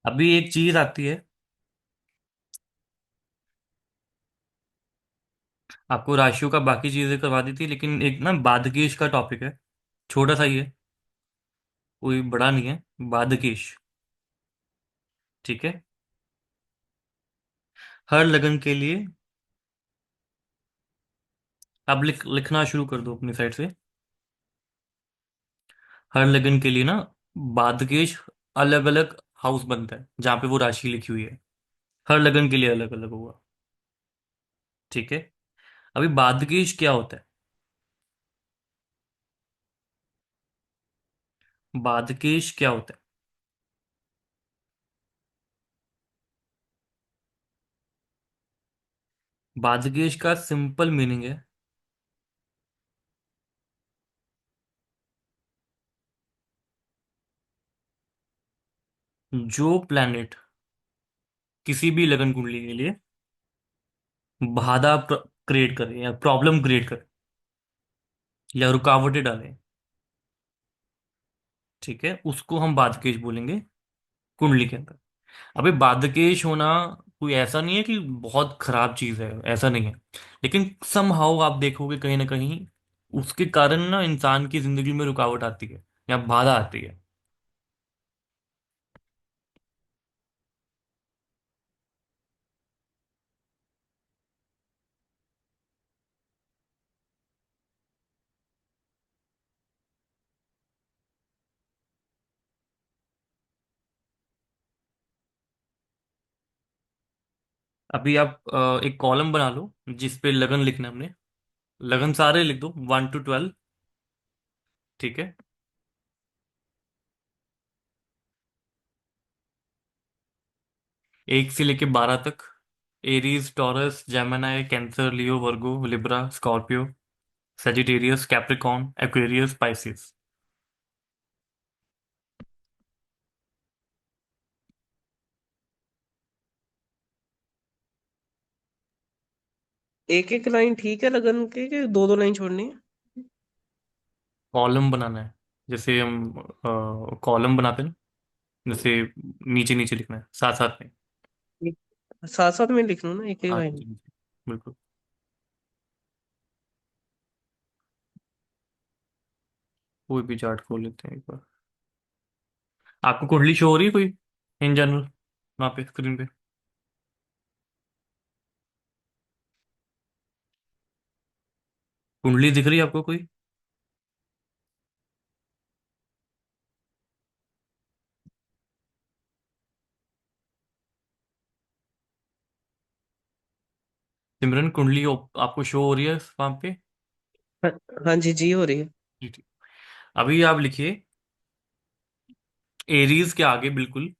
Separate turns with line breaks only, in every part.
अभी एक चीज आती है। आपको राशियों का बाकी चीजें करवा दी थी, लेकिन एक ना बादकेश का टॉपिक है। छोटा सा ही है, कोई बड़ा नहीं है। बादकेश। ठीक है। हर लगन के लिए अब लिखना शुरू कर दो अपनी साइड से। हर लगन के लिए ना बादकेश अलग अलग हाउस बनता है जहां पे वो राशि लिखी हुई है। हर लगन के लिए अलग अलग होगा। ठीक है। अभी बादकेश क्या होता है? बादकेश क्या होता है? बादकेश का सिंपल मीनिंग है, जो प्लैनेट किसी भी लगन कुंडली के लिए बाधा क्रिएट करे या प्रॉब्लम क्रिएट करे या रुकावटें डाले, ठीक है, उसको हम बादकेश बोलेंगे कुंडली के अंदर। अभी बादकेश होना कोई ऐसा नहीं है कि बहुत खराब चीज है, ऐसा नहीं है। लेकिन समहाउ आप देखोगे कहीं ना कहीं उसके कारण ना इंसान की जिंदगी में रुकावट आती है या बाधा आती है। अभी आप एक कॉलम बना लो जिस पे लगन लिखना है हमने। लगन सारे लिख दो 1 to 12। ठीक है। 1 से लेके 12 तक। Aries, Taurus, Gemini, Cancer, Leo, Virgo, Libra, Scorpio, Sagittarius, Capricorn, Aquarius, Pisces.
एक एक लाइन ठीक है लगन के, कि दो दो लाइन छोड़नी है?
कॉलम बनाना है, जैसे हम कॉलम बनाते हैं ना, जैसे नीचे नीचे लिखना है साथ साथ में।
साथ साथ में लिख लूँ ना, एक एक
हाँ,
लाइन?
नीचे नीचे। बिल्कुल। कोई भी चार्ट खोल लेते हैं एक बार। आपको कुंडली शो हो रही है कोई इन जनरल वहाँ पे स्क्रीन पे? कुंडली दिख रही है आपको कोई? सिमरन, कुंडली आपको शो हो रही है वहाँ पे?
हाँ। हाँ जी जी, हो रही है।
जी ठीक। अभी आप लिखिए एरीज के आगे बिल्कुल।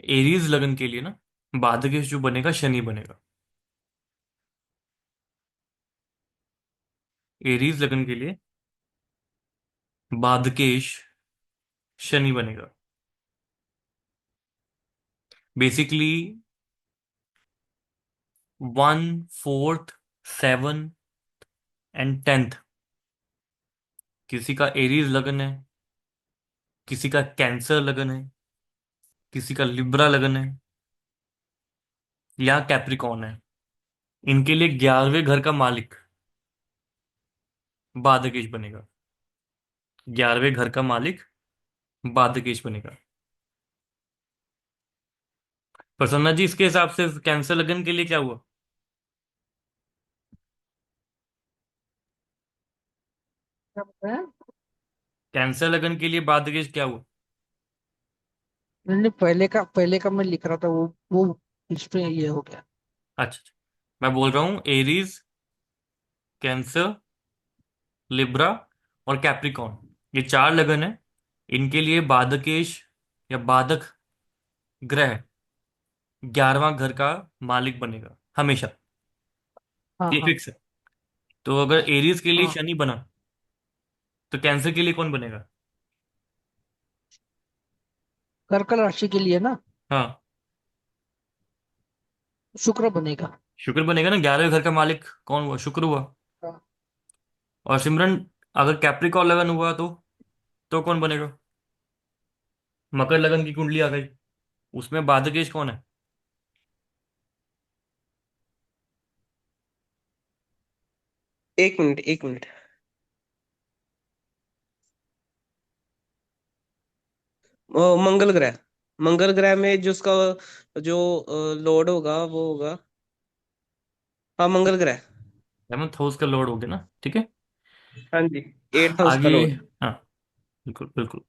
एरीज लगन के लिए ना बादकेश जो बनेगा शनि बनेगा। एरीज लगन के लिए बादकेश शनि बनेगा। बेसिकली 1, 4, 7 एंड 10th किसी का एरीज लगन है, किसी का कैंसर लगन है, किसी का लिब्रा लगन है, या कैप्रिकॉर्न है, इनके लिए 11वें घर का मालिक बादकेश बनेगा। 11वें घर का मालिक बादकेश बनेगा। प्रसन्ना जी, इसके हिसाब से कैंसर लगन के लिए क्या हुआ?
क्या बताया?
कैंसर लगन के लिए बादकेश क्या हुआ?
नहीं नहीं, पहले का मैं लिख रहा था, वो इस पे ये हो गया।
अच्छा अच्छा। मैं बोल रहा हूँ एरीज, कैंसर, लिब्रा और कैप्रिकॉर्न, ये 4 लगन है। इनके लिए बादकेश या बादक ग्रह 11वां घर का मालिक बनेगा हमेशा।
हाँ
ये
हाँ
फिक्स है। तो अगर एरीज के लिए
हाँ।
शनि बना तो कैंसर के लिए कौन बनेगा?
कर्क राशि के लिए ना
हाँ,
शुक्र बनेगा।
शुक्र बनेगा ना। 11वें घर का मालिक कौन हुआ? शुक्र हुआ।
हाँ।
और सिमरन, अगर कैप्रिकॉर्न लगन हुआ तो? तो कौन बनेगा? मकर लगन की कुंडली आ गई, उसमें बाधकेश कौन है?
एक मिनट, एक मिनट। मंगल ग्रह। मंगल ग्रह में जो उसका जो लॉर्ड होगा वो होगा, हाँ, मंगल ग्रह।
11th हाउस का लॉर्ड हो गया ना, ठीक है।
हाँ जी। एट्थ हाउस का
आगे।
लॉर्ड।
हाँ, बिल्कुल बिल्कुल।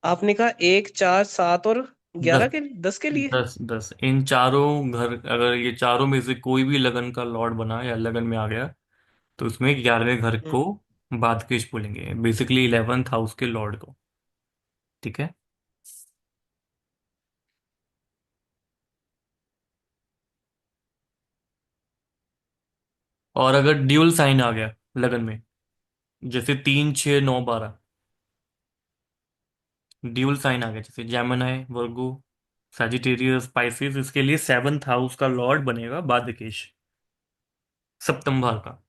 आपने कहा एक, चार, सात और
दस
11 के, 10 के लिए।
10 10 इन चारों घर, अगर ये चारों में से कोई भी लगन का लॉर्ड बना या लगन में आ गया, तो उसमें 11वें घर
हम्म।
को बादकेश बोलेंगे, बेसिकली 11th हाउस के लॉर्ड को। ठीक है। और अगर ड्यूल साइन आ गया लगन में, जैसे 3 6 9 12, ड्यूल साइन आ गया जैसे जेमिनी, वर्गो, सैजिटेरियस, स्पाइसिस, इसके लिए 7th हाउस का लॉर्ड बनेगा बादकेश, सप्तम भाव का।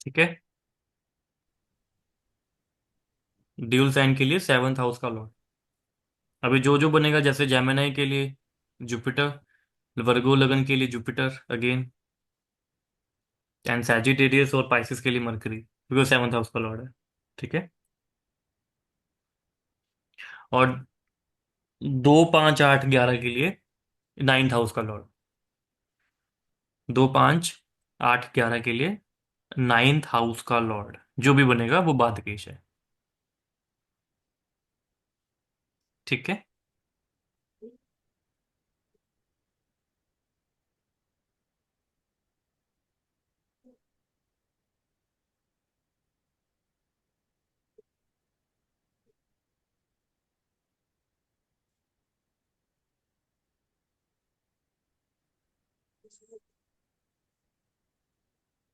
ठीक है। ड्यूल साइन के लिए 7th हाउस का लॉर्ड। अभी जो जो बनेगा, जैसे जेमिनी के लिए जुपिटर, वर्गो लगन के लिए जुपिटर अगेन, एंड सैजिटेरियस और पाइसिस के लिए मरकरी, क्योंकि 7th हाउस का लॉर्ड है। ठीक है। और 2 5 8 11 के लिए 9th हाउस का लॉर्ड। 2 5 8 11 के लिए 9th हाउस का लॉर्ड जो भी बनेगा वो बादकेश है। ठीक है।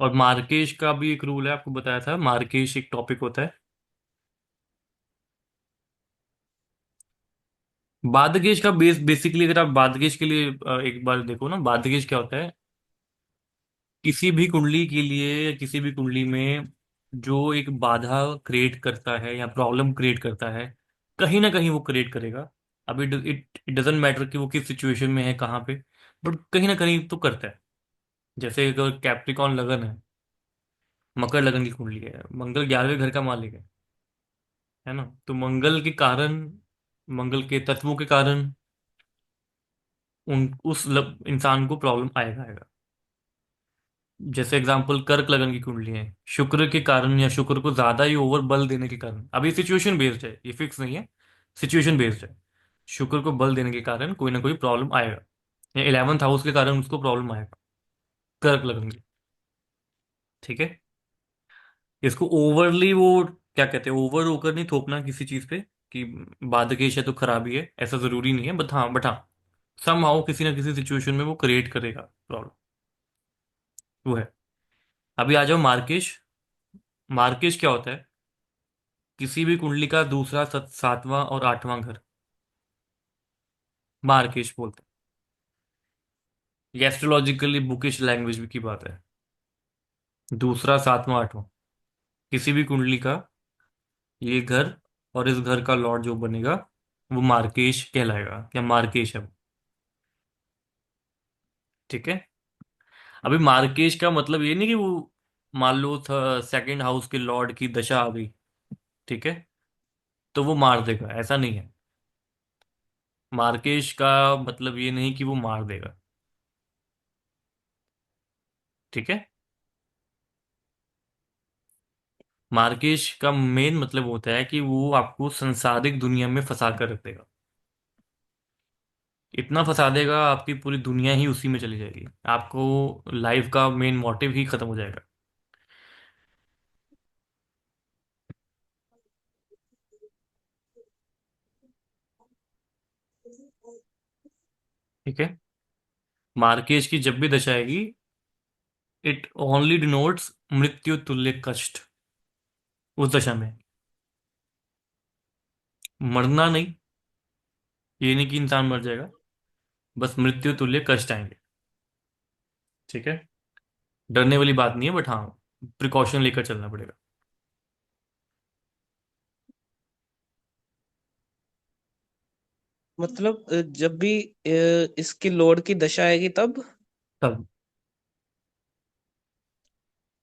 और मार्केश का भी एक रूल है, आपको बताया था, मार्केश एक टॉपिक होता है। बादगेश का बेसिकली अगर आप बादगेश के लिए एक बार देखो ना, बादगेश क्या होता है। किसी भी कुंडली के लिए या किसी भी कुंडली में जो एक बाधा क्रिएट करता है या प्रॉब्लम क्रिएट करता है, कहीं ना कहीं वो क्रिएट करेगा। अब इट इट डजेंट मैटर कि वो किस सिचुएशन में है, कहाँ पे, बट कहीं ना कहीं तो करता है। जैसे अगर कैप्रिकॉन लगन है, मकर लगन की कुंडली है, मंगल 11वें घर का मालिक है ना, तो मंगल के कारण, मंगल के तत्वों के कारण इंसान को प्रॉब्लम आएगा आएगा। जैसे एग्जांपल कर्क लगन की कुंडली है, शुक्र के कारण या शुक्र को ज्यादा ही ओवर बल देने के कारण, अभी सिचुएशन बेस्ड है, ये फिक्स नहीं है, सिचुएशन बेस्ड है। शुक्र को बल देने के कारण कोई ना कोई प्रॉब्लम आएगा, या 11th हाउस के कारण उसको प्रॉब्लम आएगा, कर्क लगन की। ठीक है। इसको ओवरली वो क्या कहते हैं, ओवर होकर नहीं थोपना किसी चीज पे कि बादकेश है तो खराबी है, ऐसा जरूरी नहीं है, बट हाँ सम हाउ किसी ना किसी सिचुएशन में वो क्रिएट करेगा प्रॉब्लम, वो है। अभी आ जाओ मार्केश। मार्केश क्या होता है? किसी भी कुंडली का दूसरा, 7वां और 8वां घर मार्केश बोलते हैं। ये एस्ट्रोलॉजिकली बुकिश लैंग्वेज की बात है। दूसरा, 7वां, 8वां, किसी भी कुंडली का ये घर, और इस घर का लॉर्ड जो बनेगा वो मार्केश कहलाएगा, या मार्केश है वो। ठीक है। अभी मार्केश का मतलब ये नहीं कि वो, मान लो था 2nd हाउस के लॉर्ड की दशा आ गई, ठीक है, तो वो मार देगा, ऐसा नहीं है। मार्केश का मतलब ये नहीं कि वो मार देगा। ठीक है। मार्केश का मेन मतलब होता है कि वो आपको संसारिक दुनिया में फंसा कर रख देगा। इतना फंसा देगा, आपकी पूरी दुनिया ही उसी में चली जाएगी, आपको लाइफ का मेन मोटिव ही खत्म हो जाएगा। ठीक है। मार्केश की जब भी दशा आएगी, इट ओनली डिनोट्स मृत्यु तुल्य कष्ट। उस दशा में मरना नहीं, ये नहीं कि इंसान मर जाएगा, बस मृत्यु तुल्य कष्ट आएंगे। ठीक है, डरने वाली बात नहीं है, बट हाँ, प्रिकॉशन लेकर चलना पड़ेगा।
मतलब जब भी इसकी लॉर्ड की दशा आएगी तब।
तब,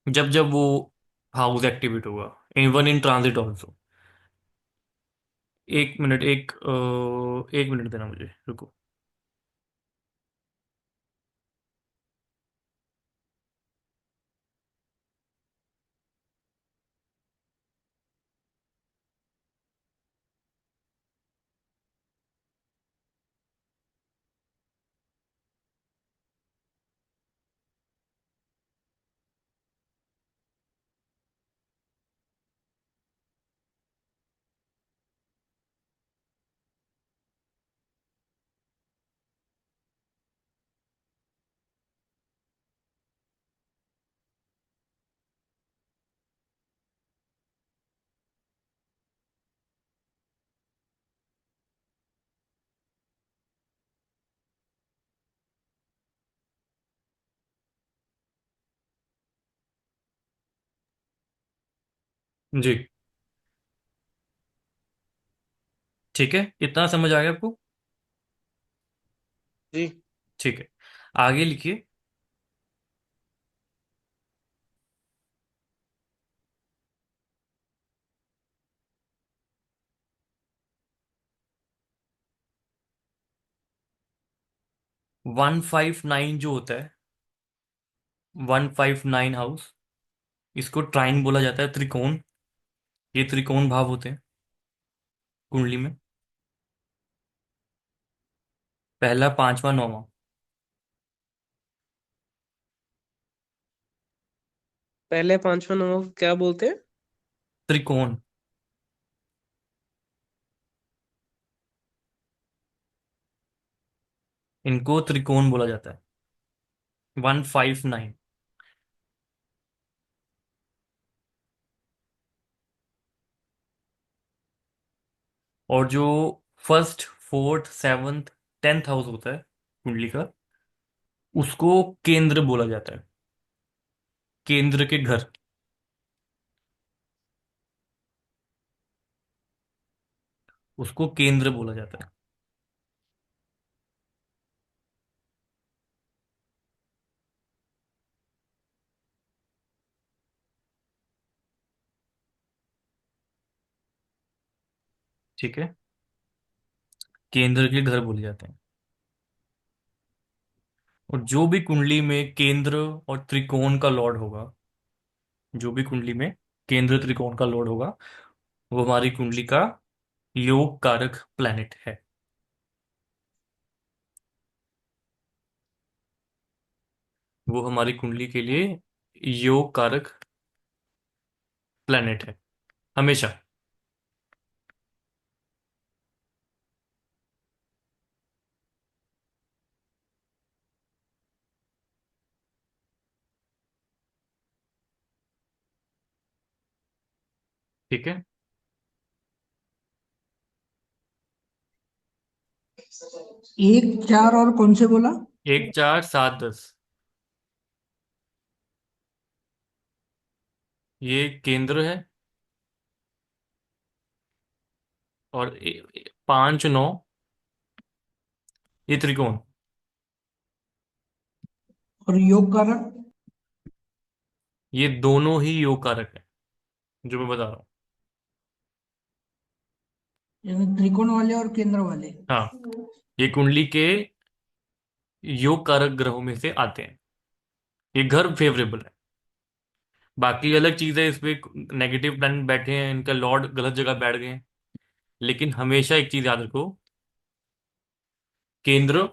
जब जब वो हाउस एक्टिवेट होगा, even in transit also. 1 minute, 1 minute देना मुझे, रुको। जी, ठीक है, इतना समझ आ गया आपको?
जी।
ठीक है, आगे लिखिए। 159 जो होता है, 159 हाउस, इसको ट्राइन बोला जाता है, त्रिकोण। ये त्रिकोण भाव होते हैं कुंडली में। पहला, पांचवा, नौवां।
पहले पांचवा नंबर को क्या बोलते हैं?
त्रिकोण। इनको त्रिकोण बोला जाता है, 159। और जो first, fourth, seventh, 10th house होता है कुंडली का, उसको केंद्र बोला जाता है, केंद्र के घर। उसको केंद्र बोला जाता है। ठीक है, केंद्र के घर बोले जाते हैं। और जो भी कुंडली में केंद्र और त्रिकोण का लॉर्ड होगा, जो भी कुंडली में केंद्र त्रिकोण का लॉर्ड होगा, वो हमारी कुंडली का योग कारक प्लैनेट है। वो हमारी कुंडली के लिए योग कारक प्लैनेट है, हमेशा। ठीक है,
1 4 और कौन से बोला?
1 4 7 10, ये केंद्र है। और 5 9, ये त्रिकोण।
और योग कारक?
ये दोनों ही योग कारक है, जो मैं बता रहा हूँ।
यानी त्रिकोण वाले और केंद्र वाले।
हाँ, ये कुंडली के योग कारक ग्रहों में से आते हैं। ये घर फेवरेबल है। बाकी अलग चीज है, इस पे नेगेटिव प्लैनेट बैठे हैं, इनका लॉर्ड गलत जगह बैठ गए हैं। लेकिन हमेशा एक चीज याद रखो, केंद्र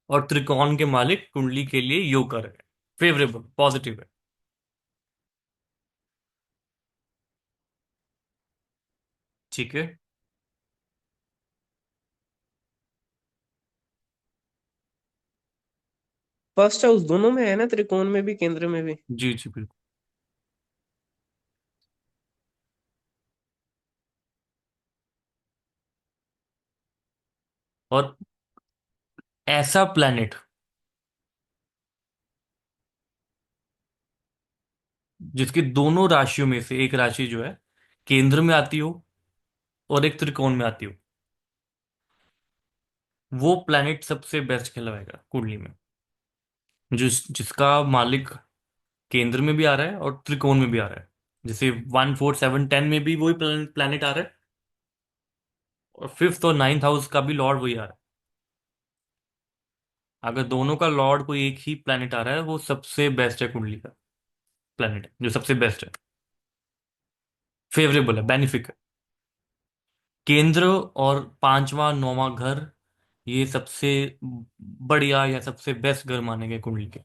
और त्रिकोण के मालिक कुंडली के लिए योग कारक है, फेवरेबल, पॉजिटिव है। ठीक है,
फर्स्ट हाउस दोनों में है ना, त्रिकोण में भी केंद्र में भी।
जी जी बिल्कुल। और ऐसा प्लैनेट जिसकी दोनों राशियों में से एक राशि जो है केंद्र में आती हो और एक त्रिकोण में आती हो, वो प्लैनेट सबसे बेस्ट कहलाएगा कुंडली में। जिसका मालिक केंद्र में भी आ रहा है और त्रिकोण में भी आ रहा है। जैसे 1 4 7 10 में भी वही प्लैनेट आ रहा है, और फिफ्थ और नाइन्थ हाउस का भी लॉर्ड वही आ रहा है। अगर दोनों का लॉर्ड कोई एक ही प्लैनेट आ रहा है, वो सबसे बेस्ट है कुंडली का। प्लैनेट जो सबसे बेस्ट है, फेवरेबल है, बेनिफिक है। केंद्र और पांचवा नौवां घर, ये सबसे बढ़िया या सबसे बेस्ट घर माने गए कुंडली के।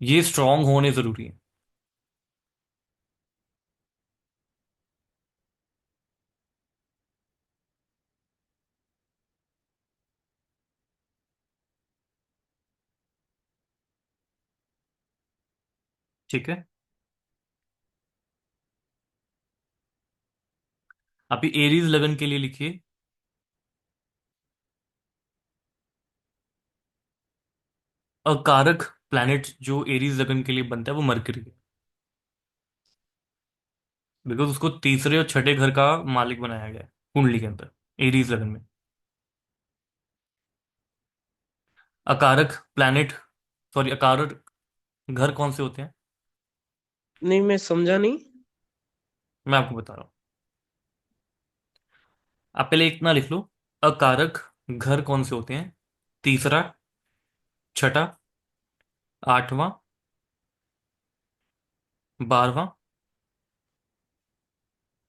ये स्ट्रांग होने जरूरी है। ठीक है। अभी एरीज लगन के लिए लिखिए, अकारक प्लैनेट जो एरीज लगन के लिए बनता है वो मरकरी है। बिकॉज उसको तीसरे और छठे घर का मालिक बनाया गया है कुंडली के अंदर, एरीज लगन में। अकारक प्लैनेट, सॉरी, अकारक घर कौन से होते हैं?
नहीं, मैं समझा नहीं।
मैं आपको बता रहा हूँ। आप पहले इतना लिख लो, अकारक घर कौन से होते हैं? तीसरा, छठा, आठवां, 12वां,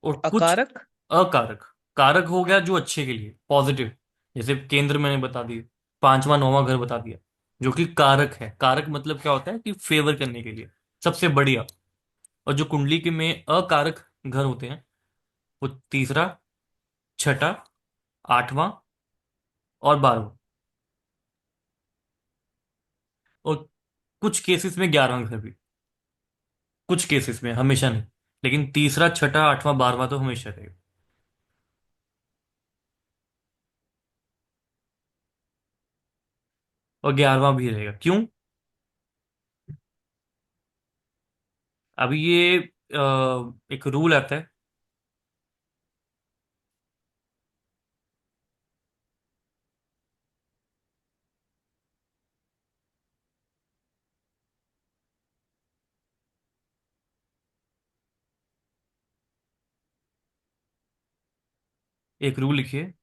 और कुछ
अकारक।
अकारक। कारक हो गया जो अच्छे के लिए, पॉजिटिव। जैसे केंद्र मैंने बता दिए, पांचवा नौवां घर बता दिया, जो कि कारक है। कारक मतलब क्या होता है कि फेवर करने के लिए, सबसे बढ़िया। और जो कुंडली के में अकारक घर होते हैं, वो तीसरा, छठा, आठवां और 12वां, और कुछ केसेस में 11वां घर भी। कुछ केसेस में, हमेशा नहीं। लेकिन तीसरा, छठा, आठवां, 12वां तो हमेशा रहेगा। और 11वां भी रहेगा। क्यों? अभी ये एक रूल आता है। एक रूल लिखिए,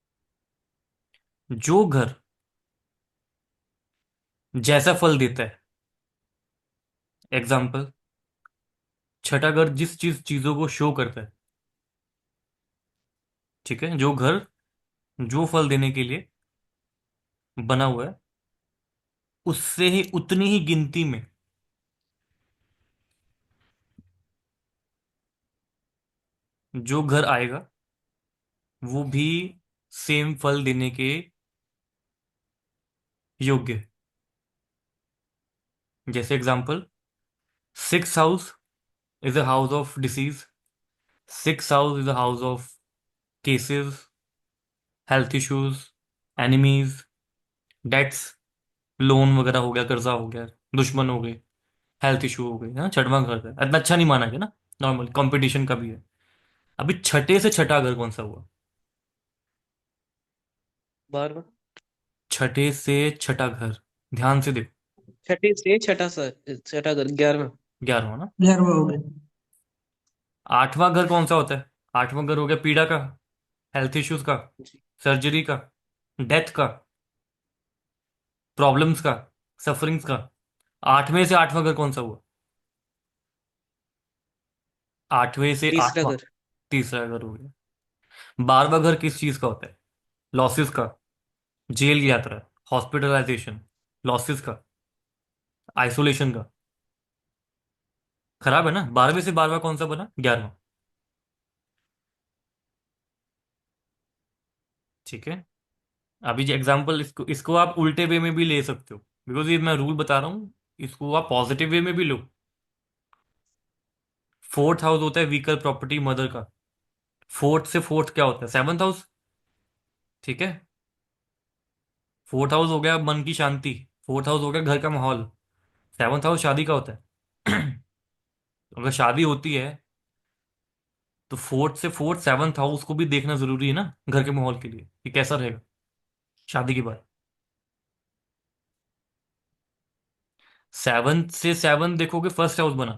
जो घर जैसा फल देता है, एग्जाम्पल, छठा घर जिस चीज चीजों को शो करता है, ठीक है, जो घर जो फल देने के लिए बना हुआ है, उससे ही उतनी ही गिनती में जो घर आएगा, वो भी सेम फल देने के योग्य है। जैसे example, 6th house is a house of disease, 6th house is a house of cases, health issues, enemies, debts, loan वगैरह हो गया, कर्जा हो गया, दुश्मन हो गए, हेल्थ इशू हो गए ना। छठवां घर है, इतना अच्छा नहीं माना गया ना, नॉर्मल कंपटीशन का भी है। अभी छठे से छठा घर कौन सा हुआ?
12वां।
छठे से छठा घर, ध्यान से देखो।
छठे से छठा सा, छठा घर 11वां।
11वां ना।
11वां हो गया।
आठवां घर कौन सा होता है? आठवां घर हो गया पीड़ा का, हेल्थ इश्यूज का,
जी।
सर्जरी का, डेथ का, प्रॉब्लम्स का, सफरिंग्स का। आठवें से आठवां घर कौन सा हुआ? आठवें से
तीसरा
आठवां,
घर।
तीसरा घर हो गया। 12वां घर किस चीज का होता है? लॉसेस का, जेल की यात्रा, हॉस्पिटलाइजेशन, लॉसेस का, आइसोलेशन का। खराब है ना। 12वें से 12वां कौन सा बना? 11वां। ठीक है। अभी जो एग्जाम्पल, इसको इसको आप उल्टे वे में भी ले सकते हो, बिकॉज ये मैं रूल बता रहा हूँ, इसको आप पॉजिटिव वे में भी लो। फोर्थ हाउस होता है व्हीकल प्रॉपर्टी मदर का। फोर्थ से फोर्थ क्या होता है? Seventh house. ठीक है। फोर्थ हाउस हो गया मन की शांति, फोर्थ हाउस हो गया घर का माहौल, सेवंथ हाउस शादी का होता है। अगर शादी होती है तो फोर्थ से फोर्थ सेवंथ हाउस को भी देखना जरूरी है ना, घर के माहौल के लिए कि कैसा रहेगा शादी के बाद। सेवंथ से सेवंथ देखोगे फर्स्ट हाउस बना,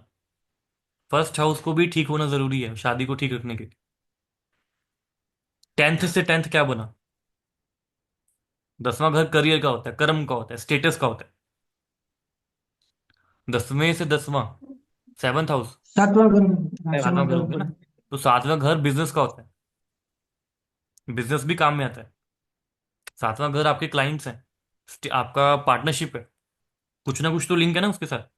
फर्स्ट हाउस को भी ठीक होना जरूरी है शादी को ठीक रखने के लिए। टेंथ से टेंथ क्या बना? 10वां घर करियर का होता है, कर्म का होता है, स्टेटस का होता है। 10वें से 10वां सेवंथ हाउस,
सातवां घर। हाँ,
सेवन।
सातवां
सातवां
घर
घर
हो गया
ऊपर।
ना। तो सातवां घर बिजनेस का होता है, बिजनेस भी काम में आता है। सातवां घर आपके क्लाइंट्स हैं, आपका पार्टनरशिप है, कुछ ना कुछ तो लिंक है ना उसके साथ।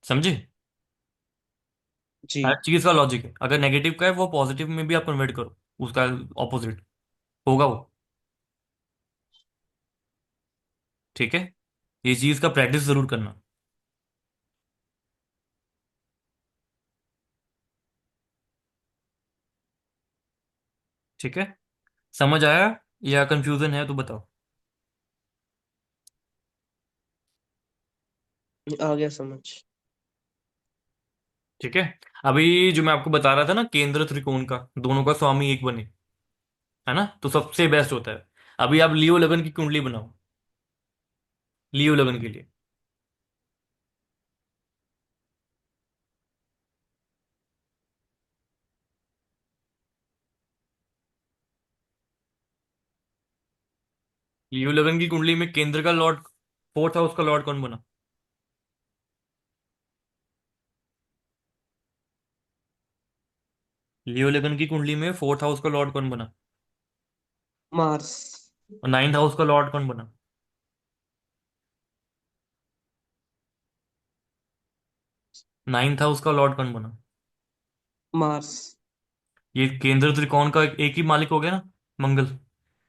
समझे? हर
जी।
चीज का लॉजिक है, अगर नेगेटिव का है वो पॉजिटिव में भी आप कन्वर्ट करो, उसका ऑपोजिट होगा वो। ठीक है। ये चीज का प्रैक्टिस जरूर करना। ठीक है। समझ आया या कंफ्यूजन है तो बताओ।
आ गया समझ।
ठीक है। अभी जो मैं आपको बता रहा था ना, केंद्र त्रिकोण का, दोनों का स्वामी एक बने, है ना, तो सबसे बेस्ट होता है। अभी आप लियो लगन की कुंडली बनाओ, लियो लगन के लिए। लियो लगन की कुंडली में केंद्र का लॉर्ड, फोर्थ हाउस का लॉर्ड कौन बना? लियो लगन की कुंडली में फोर्थ हाउस का लॉर्ड कौन बना?
मार्स।
और नाइन्थ हाउस का लॉर्ड कौन बना? नाइन्थ हाउस का लॉर्ड कौन बना?
मार्स।
ये केंद्र त्रिकोण का एक ही मालिक हो गया ना, मंगल।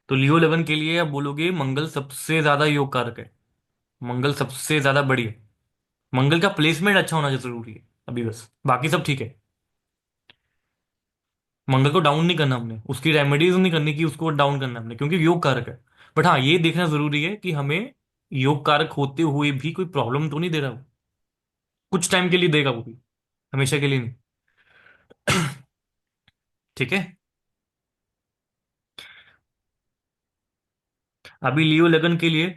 तो लियो लगन के लिए आप बोलोगे मंगल सबसे ज्यादा योग कारक है, मंगल सबसे ज्यादा बढ़िया। मंगल का प्लेसमेंट अच्छा होना जरूरी है अभी, बस बाकी सब ठीक है। मंगल को डाउन नहीं करना हमने, उसकी रेमेडीज नहीं करनी कि उसको डाउन करना हमने, क्योंकि योग कारक है। बट हाँ, ये देखना जरूरी है कि हमें योग कारक होते हुए भी कोई प्रॉब्लम तो नहीं दे रहा वो। कुछ टाइम के लिए देगा वो भी, हमेशा के लिए नहीं। ठीक है। अभी लियो लगन के लिए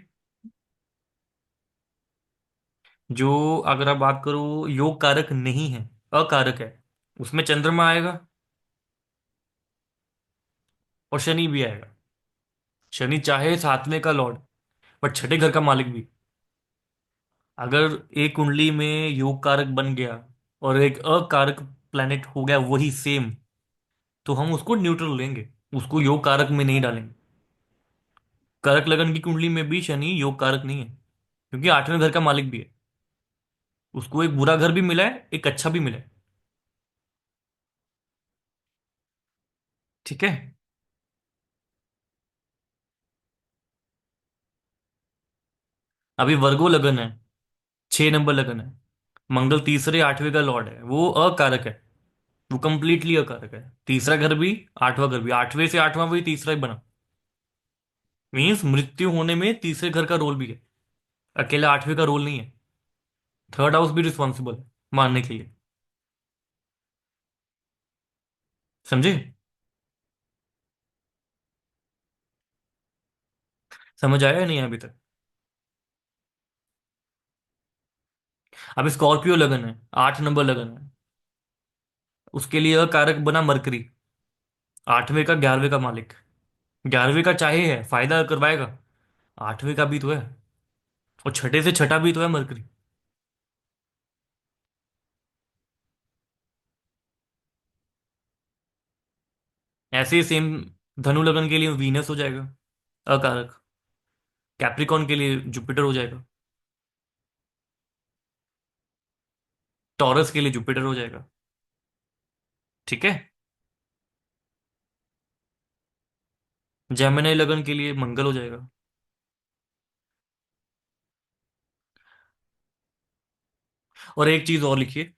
जो, अगर आप बात करो योग कारक नहीं है, अकारक है, उसमें चंद्रमा आएगा और शनि भी आएगा। शनि चाहे सातवें का लॉर्ड, बट छठे घर का मालिक भी। अगर एक कुंडली में योग कारक बन गया और एक अकारक प्लेनेट हो गया वही सेम, तो हम उसको न्यूट्रल लेंगे, उसको योग कारक में नहीं डालेंगे। करक लगन की कुंडली में भी शनि योग कारक नहीं है, क्योंकि आठवें घर का मालिक भी है। उसको एक बुरा घर भी मिला है, एक अच्छा भी मिला है। ठीक है। अभी वर्गो लगन है, 6 नंबर लगन है, मंगल तीसरे आठवें का लॉर्ड है, वो अकारक है, वो कंप्लीटली अकारक है। तीसरा घर भी, आठवां घर भी, आठवें से आठवां वही तीसरा ही बना। मीन्स मृत्यु होने में तीसरे घर का रोल भी है, अकेला आठवें का रोल नहीं है। थर्ड हाउस भी रिस्पॉन्सिबल है मानने के लिए। समझे? समझ आया या नहीं अभी तक? अब स्कॉर्पियो लगन है, 8 नंबर लगन है, उसके लिए अकारक बना मरकरी, आठवें का 11वें का मालिक। 11वें का चाहे है फायदा करवाएगा, आठवें का भी तो है, और छठे से छठा भी तो है मरकरी। ऐसे ही सेम धनु लगन के लिए वीनस हो जाएगा अकारक, कैप्रिकॉन के लिए जुपिटर हो जाएगा, टॉरस के लिए जुपिटर हो जाएगा। ठीक है। जेमिनी लगन के लिए मंगल हो जाएगा। और एक चीज और लिखिए,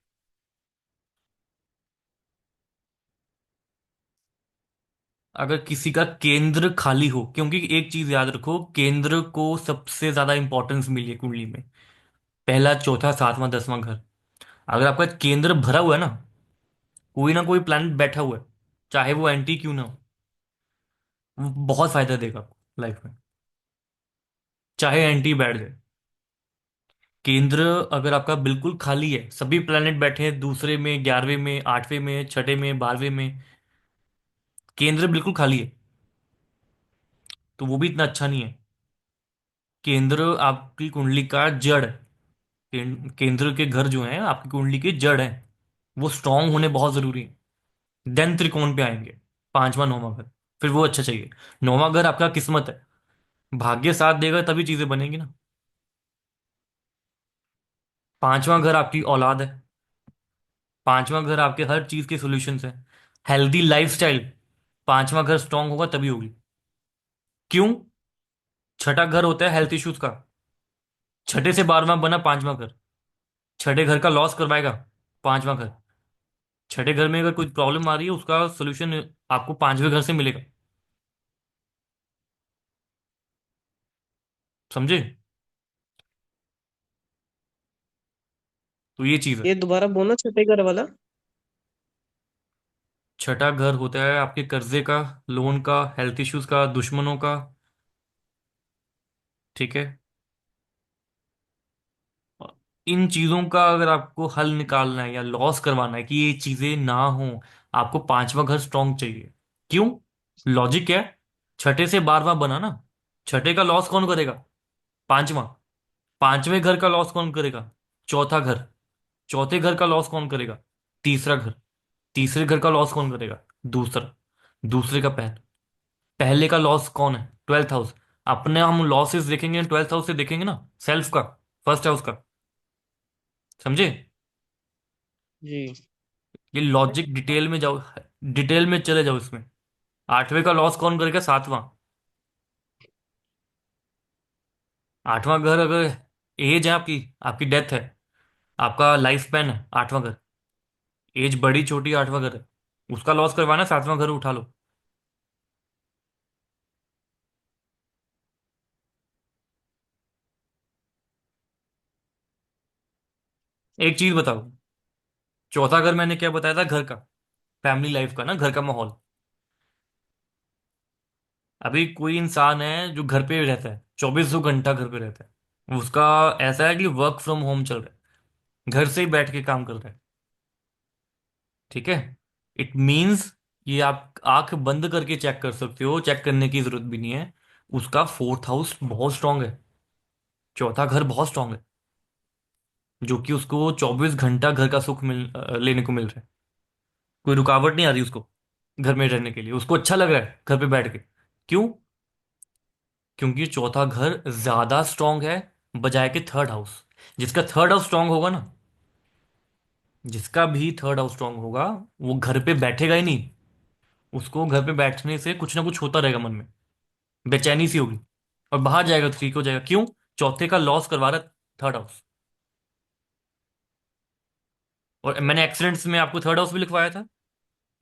अगर किसी का केंद्र खाली हो, क्योंकि एक चीज याद रखो, केंद्र को सबसे ज्यादा इंपॉर्टेंस मिली है कुंडली में। पहला, चौथा, सातवां, 10वां घर। अगर आपका केंद्र भरा हुआ है ना, कोई ना कोई प्लैनेट बैठा हुआ है, चाहे वो एंटी क्यों ना हो, वो बहुत फायदा देगा आपको लाइफ में, चाहे एंटी बैठ जाए। केंद्र अगर आपका बिल्कुल खाली है, सभी प्लैनेट बैठे हैं दूसरे में, 11वें में, 8वें में, छठे में, 12वें में, केंद्र बिल्कुल खाली है, तो वो भी इतना अच्छा नहीं है। केंद्र आपकी कुंडली का जड़ है। केंद्र के घर जो हैं आपकी कुंडली के जड़ हैं, वो स्ट्रांग होने बहुत जरूरी है। देन त्रिकोण पे आएंगे, पांचवा नौवां घर, फिर वो अच्छा चाहिए। नौवां घर आपका किस्मत है, भाग्य साथ देगा तभी चीजें बनेंगी ना। पांचवा घर आपकी औलाद है, पांचवा घर आपके हर चीज के सॉल्यूशंस है। हेल्दी लाइफस्टाइल, पांचवा घर स्ट्रांग होगा तभी होगी। क्यों? छठा घर होता है हेल्थ इश्यूज का, छठे से 12वां बना पांचवा घर, छठे घर का लॉस करवाएगा पांचवा घर। छठे घर में अगर कोई प्रॉब्लम आ रही है, उसका सोल्यूशन आपको पांचवें घर से मिलेगा। समझे? तो ये चीज है।
ये दोबारा बोलना, छठे घर वाला।
छठा घर होता है आपके कर्जे का, लोन का, हेल्थ इश्यूज का, दुश्मनों का। ठीक है? इन चीजों का अगर आपको हल निकालना है या लॉस करवाना है कि ये चीजें ना हो, आपको पांचवा घर स्ट्रांग चाहिए। क्यों? लॉजिक क्या है? छठे से 12वां बना ना, छठे का लॉस कौन करेगा? पांचवा। पांचवें घर का लॉस कौन करेगा? चौथा घर। चौथे घर का लॉस कौन करेगा? तीसरा घर। तीसरे घर का लॉस कौन करेगा? दूसरा। दूसरे का पहला। पहले का लॉस कौन है? 12th house. अपने हम लॉसेस देखेंगे 12th हाउस से देखेंगे ना, सेल्फ का, फर्स्ट हाउस का। समझे?
जी।
ये लॉजिक डिटेल में जाओ, डिटेल में चले जाओ इसमें। आठवें का लॉस कौन करेगा? सातवां। आठवां घर अगर एज है आपकी, आपकी डेथ है, आपका लाइफ स्पैन है, आठवां घर, एज बड़ी छोटी आठवां घर है, उसका लॉस करवाना, सातवां घर उठा लो। एक चीज बताओ, चौथा घर मैंने क्या बताया था? घर का, फैमिली लाइफ का ना, घर का माहौल। अभी कोई इंसान है जो घर पे रहता है, 24 घंटा घर पे रहता है, उसका ऐसा है कि वर्क फ्रॉम होम चल रहा है, घर से ही बैठ के काम कर रहा है। ठीक है? इट मीन्स, ये आप आंख बंद करके चेक कर सकते हो, चेक करने की जरूरत भी नहीं है। उसका 4th हाउस बहुत स्ट्रांग है, चौथा घर बहुत स्ट्रांग है, जो कि उसको 24 घंटा घर का सुख लेने को मिल रहा है। कोई रुकावट नहीं आ रही उसको घर में रहने के लिए, उसको अच्छा लग रहा है घर पे बैठ के। क्यों? क्योंकि चौथा घर ज्यादा स्ट्रांग है बजाय के 3rd हाउस। जिसका 3rd हाउस स्ट्रांग होगा ना, जिसका भी 3rd हाउस स्ट्रांग होगा, वो घर पे बैठेगा ही नहीं। उसको घर पे बैठने से कुछ ना कुछ होता रहेगा मन में, बेचैनी सी होगी, और बाहर जाएगा तो ठीक हो जाएगा। क्यों? चौथे का लॉस करवा रहा है 3rd हाउस। और मैंने एक्सीडेंट्स में आपको 3rd हाउस भी लिखवाया था,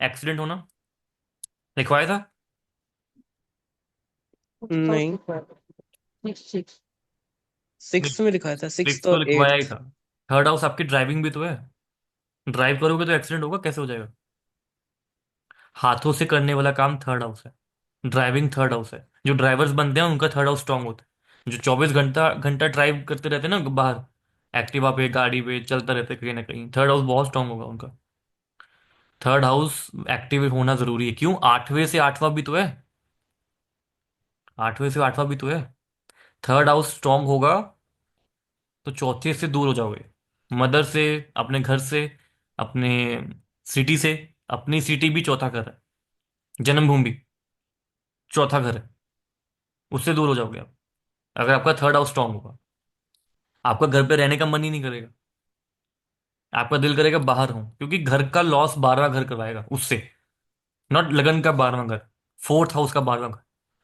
एक्सीडेंट होना लिखवाया था।
नहीं,
सिक्स सिक्स।
नहीं,
सिक्स में लिखा था, सिक्स
सिक्स तो
और
लिखवाया ही
एट्थ।
था। 3rd हाउस आपकी ड्राइविंग भी तो है, ड्राइव करोगे तो एक्सीडेंट होगा, कैसे हो जाएगा? हाथों से करने वाला काम 3rd हाउस है, ड्राइविंग 3rd हाउस है। जो ड्राइवर्स बनते हैं उनका 3rd हाउस स्ट्रांग होता है। जो 24 घंटा घंटा ड्राइव करते रहते हैं ना बाहर, एक्टिवा पे, गाड़ी पे चलता रहता है, कहीं ना कहीं 3rd हाउस बहुत स्ट्रांग होगा उनका। 3rd हाउस एक्टिव होना जरूरी है। क्यों? आठवें से आठवां भी तो है, आठवें से आठवां भी तो है। 3rd हाउस स्ट्रांग होगा तो चौथे से दूर हो जाओगे, मदर से, अपने घर से, अपने सिटी से। अपनी सिटी भी चौथा घर है, जन्मभूमि भी चौथा घर है, उससे दूर हो जाओगे आप। अगर आपका 3rd हाउस स्ट्रांग होगा, आपका घर पे रहने का मन ही नहीं करेगा, आपका दिल करेगा बाहर हो, क्योंकि घर का लॉस 12वां घर करवाएगा उससे। नॉट लगन का 12वां घर, 4th हाउस का 12वां घर।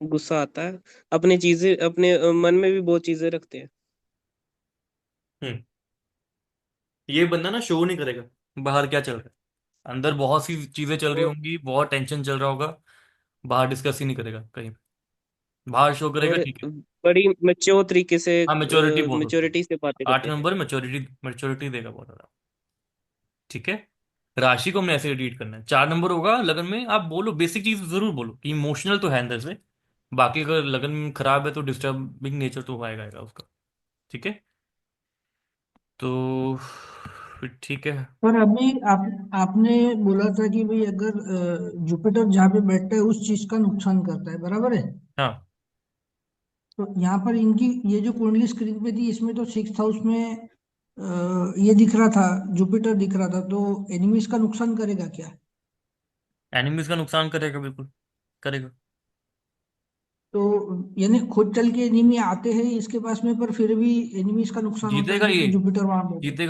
गुस्सा आता है, अपनी चीजें अपने मन में भी बहुत चीजें रखते हैं।
हम्म। ये बंदा ना शो नहीं करेगा बाहर क्या चल रहा है। अंदर बहुत सी चीजें चल रही
और
होंगी, बहुत टेंशन चल रहा होगा, बाहर डिस्कस ही नहीं करेगा कहीं पे। बाहर शो करेगा,
और
ठीक है।
बड़ी मैच्योर तरीके से,
हाँ, मेच्योरिटी बहुत होती है।
मैच्योरिटी से बातें
8
करते हैं।
नंबर मेच्योरिटी, मेच्योरिटी देगा बहुत ज्यादा। ठीक है। राशि को हमने ऐसे रीड करना है। 4 नंबर होगा लगन में, आप बोलो बेसिक चीज जरूर बोलो कि इमोशनल तो है अंदर से। बाकी अगर लगन खराब है तो डिस्टर्बिंग नेचर तो आएगा आएगा उसका। ठीक है। तो फिर ठीक है।
पर अभी आपने बोला था कि भाई अगर जुपिटर जहाँ पे बैठता है उस चीज का नुकसान करता है, बराबर है।
हाँ,
तो यहाँ पर इनकी ये जो कुंडली स्क्रीन पे थी इसमें तो 6th हाउस में ये दिख रहा था, जुपिटर दिख रहा था, तो एनिमीज का नुकसान करेगा क्या?
एनिमीज का नुकसान करेगा, बिल्कुल करेगा।
तो यानी खुद चल के एनिमी आते हैं इसके पास में, पर फिर भी एनिमीज का नुकसान होता है
जीतेगा ये,
क्योंकि जुपिटर वहां बैठे।
जीतेगा।